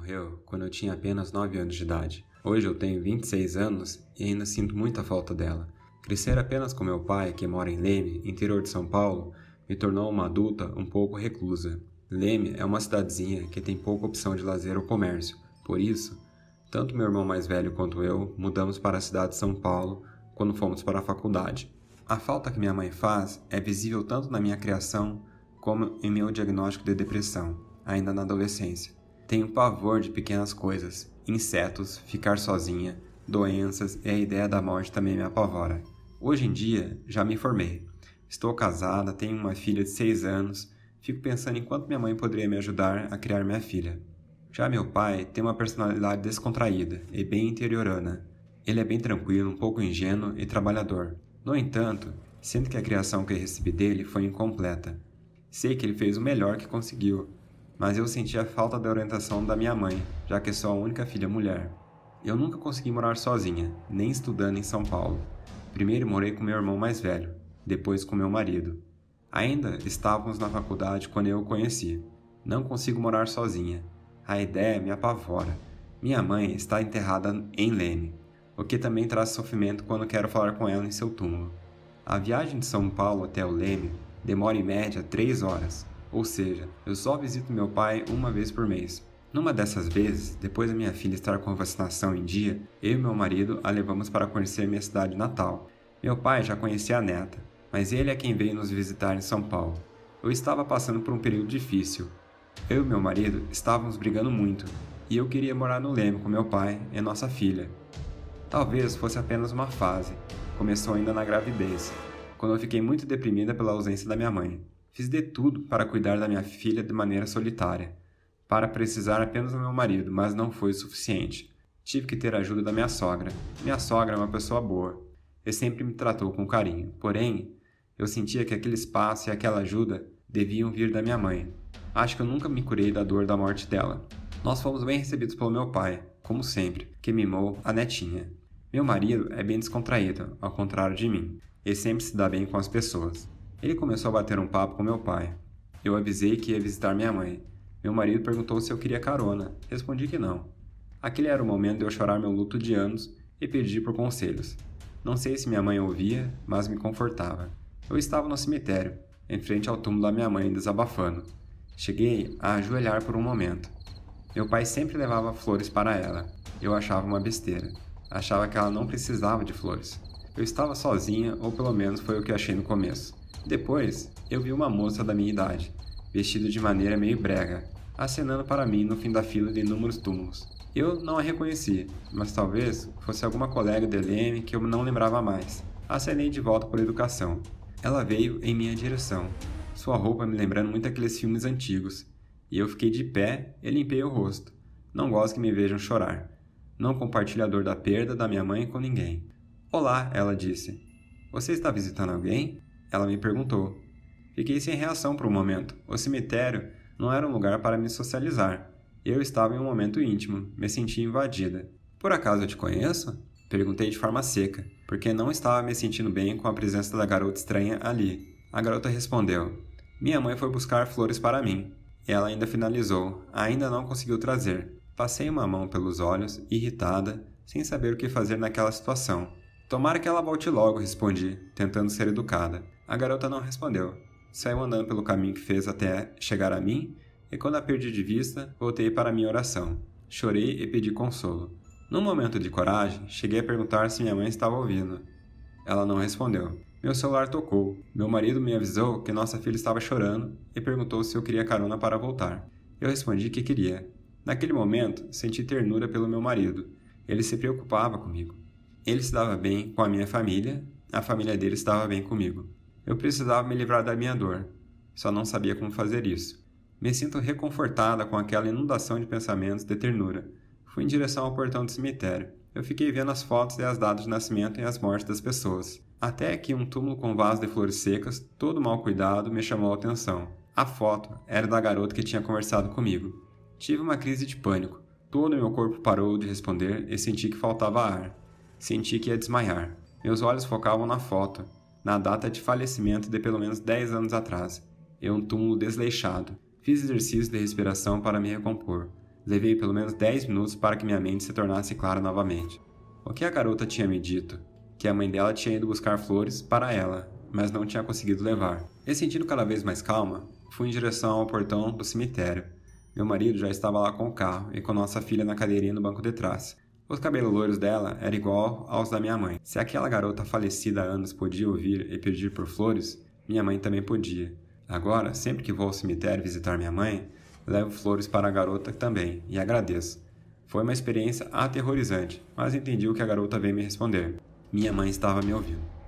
morreu quando eu tinha apenas 9 anos de idade. Hoje eu tenho 26 anos e ainda sinto muita falta dela. Crescer apenas com meu pai, que mora em Leme, interior de São Paulo, me tornou uma adulta um pouco reclusa. Leme é uma cidadezinha que tem pouca opção de lazer ou comércio. Por isso, tanto meu irmão mais velho quanto eu mudamos para a cidade de São Paulo quando fomos para a faculdade. A falta que minha mãe faz é visível tanto na minha criação como em meu diagnóstico de depressão, ainda na adolescência. Tenho pavor de pequenas coisas, insetos, ficar sozinha, doenças e a ideia da morte também me apavora. Hoje em dia, já me formei. Estou casada, tenho uma filha de 6 anos, fico pensando em quanto minha mãe poderia me ajudar a criar minha filha. Já meu pai tem uma personalidade descontraída e bem interiorana. Ele é bem tranquilo, um pouco ingênuo e trabalhador. No entanto, sinto que a criação que recebi dele foi incompleta. Sei que ele fez o melhor que conseguiu, mas eu senti a falta da orientação da minha mãe, já que sou a única filha mulher. Eu nunca consegui morar sozinha, nem estudando em São Paulo. Primeiro morei com meu irmão mais velho, depois com meu marido. Ainda estávamos na faculdade quando eu o conheci. Não consigo morar sozinha. A ideia me apavora. Minha mãe está enterrada em Leme, o que também traz sofrimento quando quero falar com ela em seu túmulo. A viagem de São Paulo até o Leme demora em média 3 horas, ou seja, eu só visito meu pai uma vez por mês. Numa dessas vezes, depois da minha filha estar com a vacinação em dia, eu e meu marido a levamos para conhecer minha cidade natal. Meu pai já conhecia a neta, mas ele é quem veio nos visitar em São Paulo. Eu estava passando por um período difícil. Eu e meu marido estávamos brigando muito, e eu queria morar no Leme com meu pai e nossa filha. Talvez fosse apenas uma fase. Começou ainda na gravidez, quando eu fiquei muito deprimida pela ausência da minha mãe. Fiz de tudo para cuidar da minha filha de maneira solitária, para precisar apenas do meu marido, mas não foi o suficiente. Tive que ter a ajuda da minha sogra. Minha sogra é uma pessoa boa e sempre me tratou com carinho. Porém, eu sentia que aquele espaço e aquela ajuda deviam vir da minha mãe. Acho que eu nunca me curei da dor da morte dela. Nós fomos bem recebidos pelo meu pai, como sempre, que mimou a netinha. Meu marido é bem descontraído, ao contrário de mim. Ele sempre se dá bem com as pessoas. Ele começou a bater um papo com meu pai. Eu avisei que ia visitar minha mãe. Meu marido perguntou se eu queria carona. Respondi que não. Aquele era o momento de eu chorar meu luto de anos e pedir por conselhos. Não sei se minha mãe ouvia, mas me confortava. Eu estava no cemitério, em frente ao túmulo da minha mãe, desabafando. Cheguei a ajoelhar por um momento. Meu pai sempre levava flores para ela. Eu achava uma besteira. Achava que ela não precisava de flores. Eu estava sozinha, ou pelo menos foi o que achei no começo. Depois, eu vi uma moça da minha idade, vestida de maneira meio brega, acenando para mim no fim da fila de inúmeros túmulos. Eu não a reconheci, mas talvez fosse alguma colega de Leme que eu não lembrava mais. Acenei de volta por educação. Ela veio em minha direção, sua roupa me lembrando muito aqueles filmes antigos, e eu fiquei de pé e limpei o rosto. Não gosto que me vejam chorar. Não compartilho a dor da perda da minha mãe com ninguém. Olá, ela disse. Você está visitando alguém? Ela me perguntou. Fiquei sem reação por um momento. O cemitério não era um lugar para me socializar. Eu estava em um momento íntimo, me senti invadida. Por acaso eu te conheço? Perguntei de forma seca, porque não estava me sentindo bem com a presença da garota estranha ali. A garota respondeu. Minha mãe foi buscar flores para mim. E ela ainda finalizou. Ainda não conseguiu trazer. Passei uma mão pelos olhos, irritada, sem saber o que fazer naquela situação. Tomara que ela volte logo, respondi, tentando ser educada. A garota não respondeu. Saiu andando pelo caminho que fez até chegar a mim, e quando a perdi de vista, voltei para a minha oração. Chorei e pedi consolo. Num momento de coragem, cheguei a perguntar se minha mãe estava ouvindo. Ela não respondeu. Meu celular tocou. Meu marido me avisou que nossa filha estava chorando e perguntou se eu queria carona para voltar. Eu respondi que queria. Naquele momento, senti ternura pelo meu marido. Ele se preocupava comigo. Ele se dava bem com a minha família, a família dele estava bem comigo. Eu precisava me livrar da minha dor, só não sabia como fazer isso. Me sinto reconfortada com aquela inundação de pensamentos de ternura. Fui em direção ao portão do cemitério. Eu fiquei vendo as fotos e as datas de nascimento e as mortes das pessoas. Até que um túmulo com vaso de flores secas, todo mal cuidado, me chamou a atenção. A foto era da garota que tinha conversado comigo. Tive uma crise de pânico. Todo meu corpo parou de responder e senti que faltava ar. Senti que ia desmaiar. Meus olhos focavam na foto, na data de falecimento de pelo menos 10 anos atrás, e um túmulo desleixado. Fiz exercícios de respiração para me recompor. Levei pelo menos 10 minutos para que minha mente se tornasse clara novamente. O que a garota tinha me dito? Que a mãe dela tinha ido buscar flores para ela, mas não tinha conseguido levar. Me sentindo cada vez mais calma, fui em direção ao portão do cemitério. Meu marido já estava lá com o carro e com nossa filha na cadeirinha no banco de trás. Os cabelos loiros dela eram igual aos da minha mãe. Se aquela garota falecida há anos podia ouvir e pedir por flores, minha mãe também podia. Agora, sempre que vou ao cemitério visitar minha mãe, levo flores para a garota também e agradeço. Foi uma experiência aterrorizante, mas entendi o que a garota veio me responder. Minha mãe estava me ouvindo.